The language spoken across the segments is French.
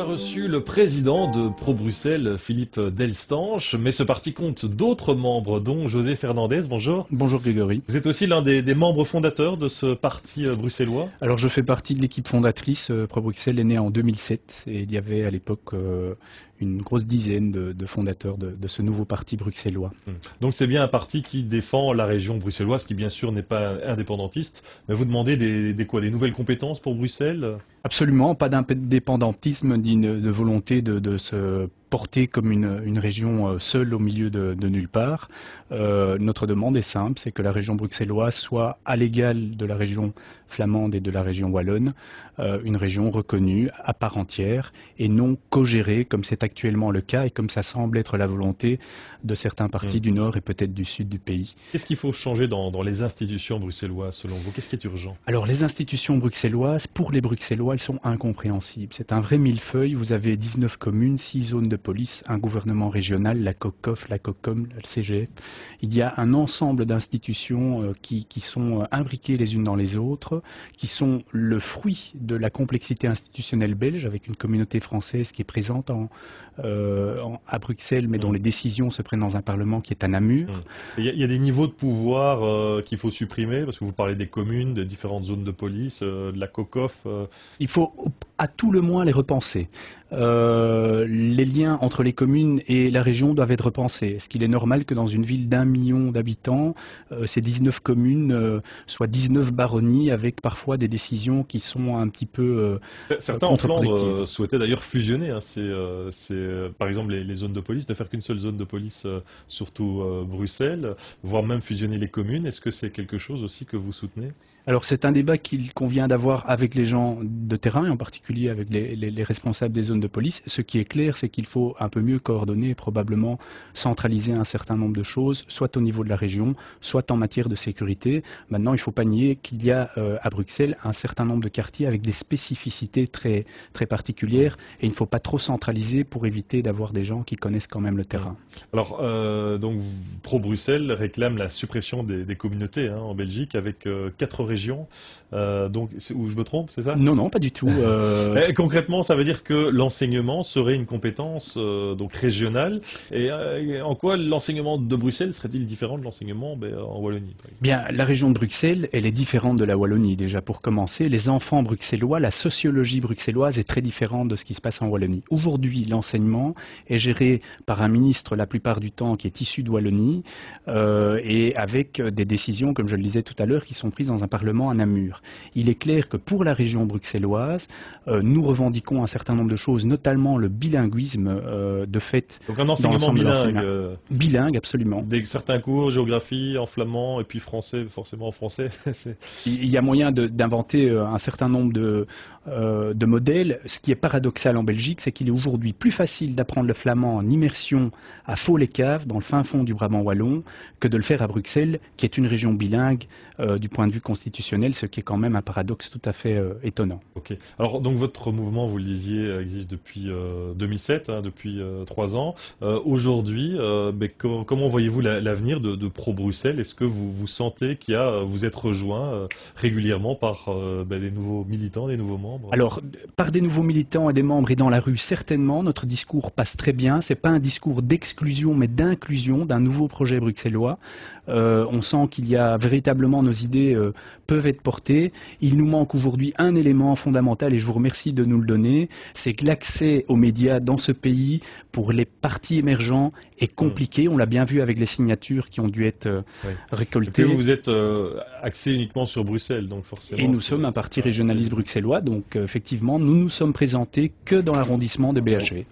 reçu le président de Pro-Bruxelles, Philippe Delstanche, mais ce parti compte d'autres membres, dont José Fernandez. Bonjour. Bonjour Grégory. Vous êtes aussi l'un des membres fondateurs de ce parti bruxellois. Alors je fais partie de l'équipe fondatrice. Pro-Bruxelles est né en 2007 et il y avait à l'époque une grosse dizaine de fondateurs de ce nouveau parti bruxellois. Donc c'est bien un parti qui défend la région bruxelloise, qui bien sûr n'est pas indépendantiste, mais vous demandez des nouvelles compétences pour Bruxelles? Absolument, pas d'indépendantisme ni de volonté de se porter comme une région seule au milieu de nulle part. Notre demande est simple, c'est que la région bruxelloise soit à l'égal de la région flamande et de la région wallonne, une région reconnue à part entière et non co-gérée comme c'est actuellement le cas et comme ça semble être la volonté de certains partis du nord et peut-être du sud du pays. Qu'est-ce qu'il faut changer dans les institutions bruxelloises selon vous? Qu'est-ce qui est urgent? Alors les institutions bruxelloises, pour les Bruxellois, elles sont incompréhensibles. C'est un vrai millefeuille. Vous avez 19 communes, 6 zones de police, un gouvernement régional, la COCOF, la COCOM, le CGF. Il y a un ensemble d'institutions qui sont imbriquées les unes dans les autres, qui sont le fruit de la complexité institutionnelle belge, avec une communauté française qui est présente à Bruxelles, mais dont les décisions se prennent dans un parlement qui est à Namur. Il y a des niveaux de pouvoir qu'il faut supprimer, parce que vous parlez des communes, des différentes zones de police, de la COCOF. Il faut à tout le moins les repenser. Les liens entre les communes et la région doivent être repensés. Est-ce qu'il est normal que dans une ville d'1 million d'habitants, ces 19 communes soient 19 baronnies avec parfois des décisions qui sont un petit peu certains en Flandre souhaitaient d'ailleurs fusionner. Par exemple les zones de police, ne faire qu'une seule zone de police, surtout Bruxelles, voire même fusionner les communes. Est-ce que c'est quelque chose aussi que vous soutenez? Alors c'est un débat qu'il convient d'avoir avec les gens de terrain et en particulier avec les responsables des zones de police. Ce qui est clair, c'est qu'il faut un peu mieux coordonner et probablement centraliser un certain nombre de choses, soit au niveau de la région, soit en matière de sécurité. Maintenant, il ne faut pas nier qu'il y a à Bruxelles un certain nombre de quartiers avec des spécificités très, très particulières et il ne faut pas trop centraliser pour éviter d'avoir des gens qui connaissent quand même le terrain. Alors, donc, Pro-Bruxelles réclame la suppression des communautés en Belgique avec 4 régions. Donc, où je me trompe, c'est ça? Non, non, pas du tout. Concrètement, ça veut dire que l'enseignement serait une compétence donc régionale. Et en quoi l'enseignement de Bruxelles serait-il différent de l'enseignement en Wallonie, par exemple? Bien, la région de Bruxelles, elle est différente de la Wallonie. Déjà, pour commencer, les enfants bruxellois, la sociologie bruxelloise est très différente de ce qui se passe en Wallonie. Aujourd'hui, l'enseignement est géré par un ministre la plupart du temps qui est issu de Wallonie et avec des décisions, comme je le disais tout à l'heure, qui sont prises dans un parlement à Namur. Il est clair que pour la région bruxelloise, nous revendiquons un certain nombre de choses, notamment le bilinguisme de fait. Donc un enseignement bilingue. Bilingue, absolument. Certains cours, géographie en flamand et puis français, forcément en français. Il y a moyen d'inventer un certain nombre de modèles. Ce qui est paradoxal en Belgique, c'est qu'il est aujourd'hui plus facile d'apprendre le flamand en immersion à Faux-les-Caves, dans le fin fond du Brabant wallon, que de le faire à Bruxelles, qui est une région bilingue du point de vue constitutionnel, ce qui est quand même un paradoxe tout à fait étonnant. Ok. Alors donc votre mouvement, vous le disiez, existe depuis 2007, depuis 3 ans. Aujourd'hui, comment voyez-vous l'avenir de Pro-Bruxelles? Est-ce que vous sentez vous êtes rejoint régulièrement par des nouveaux militants, des nouveaux membres? Alors, par des nouveaux militants et des membres et dans la rue, certainement, notre discours passe très bien. C'est pas un discours d'exclusion, mais d'inclusion d'un nouveau projet bruxellois. On sent qu'il y a véritablement nos idées peuvent être portées. Il nous manque aujourd'hui un élément fondamental et je vous remercie de nous le donner, c'est que l'accès aux médias dans ce pays pour les partis émergents est compliqué. On l'a bien vu avec les signatures qui ont dû être récoltées. Et puis vous êtes axé uniquement sur Bruxelles, donc forcément. Et nous sommes un parti régionaliste bruxellois, donc effectivement, nous nous sommes présentés que dans l'arrondissement de BHV.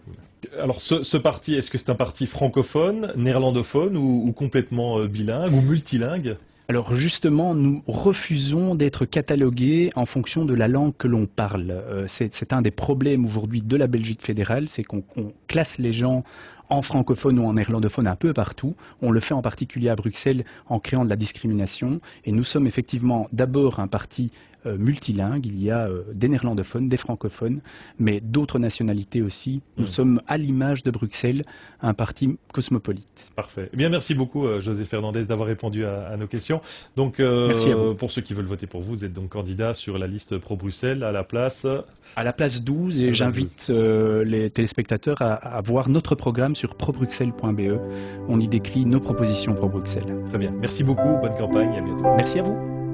Alors ce parti, est-ce que c'est un parti francophone, néerlandophone ou complètement bilingue ou multilingue? Alors justement, nous refusons d'être catalogués en fonction de la langue que l'on parle. C'est un des problèmes aujourd'hui de la Belgique fédérale, c'est qu'on classe les gens en francophone ou en néerlandophone un peu partout. On le fait en particulier à Bruxelles en créant de la discrimination. Et nous sommes effectivement d'abord un parti multilingue. Il y a des néerlandophones, des francophones, mais d'autres nationalités aussi. Nous sommes, à l'image de Bruxelles, un parti cosmopolite. Parfait. Eh bien, merci beaucoup, José Fernandez, d'avoir répondu à nos questions. Donc, Merci à vous. pour ceux qui veulent voter pour vous êtes donc candidat sur la liste pro-Bruxelles à la place... À la place 12, et j'invite les téléspectateurs à voir notre programme sur probruxelles.be. On y décrit nos propositions pro-Bruxelles. Très bien. Merci beaucoup. Bonne campagne et à bientôt. Merci à vous.